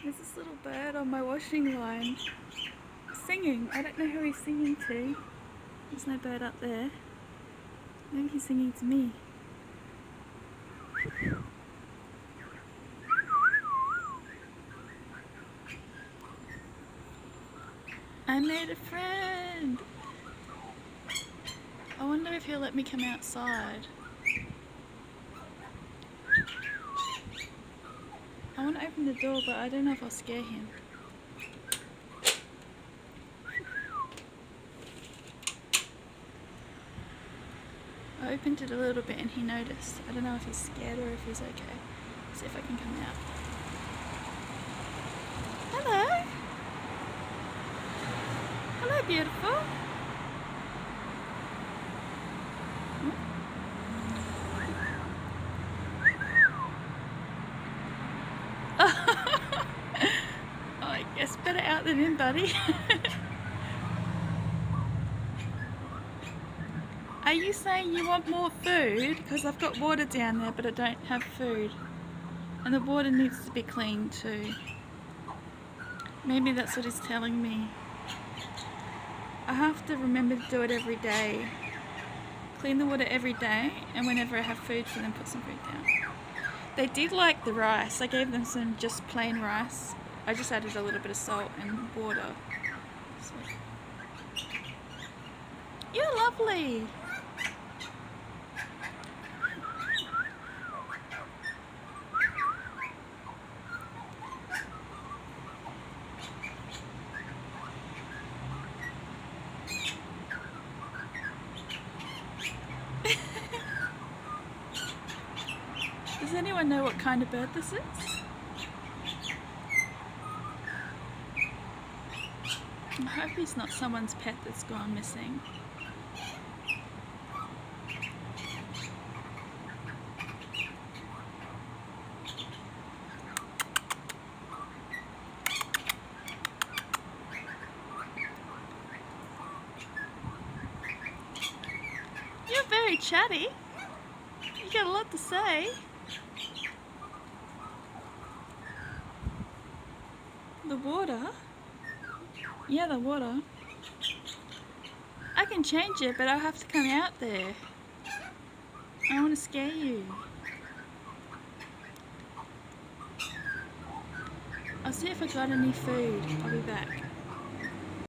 There's this little bird on my washing line singing. I don't know who he's singing to. There's no bird up there. Maybe he's singing to me. I made a friend. I wonder if he'll let me come outside. I want to open the door, but I don't know if I'll scare him. I opened it a little bit and he noticed. I don't know if he's scared or if he's okay. See if I can come out. Hello. Hello, beautiful. Oh, I guess better out than in, buddy. Are you saying you want more food? Because I've got water down there, but I don't have food. And the water needs to be clean too. Maybe that's what he's telling me. I have to remember to do it every day. Clean the water every day, and whenever I have food for them, put some food down. They did like the rice. I gave them some just plain rice. I just added a little bit of salt and water. So. You're lovely. Does anyone know what kind of bird this is? I hope he's not someone's pet that's gone missing. You're very chatty. You got a lot to say. The water? Yeah, the water. I can change it, but I'll have to come out there. I want to scare you. I'll see if I got any food. I'll be back.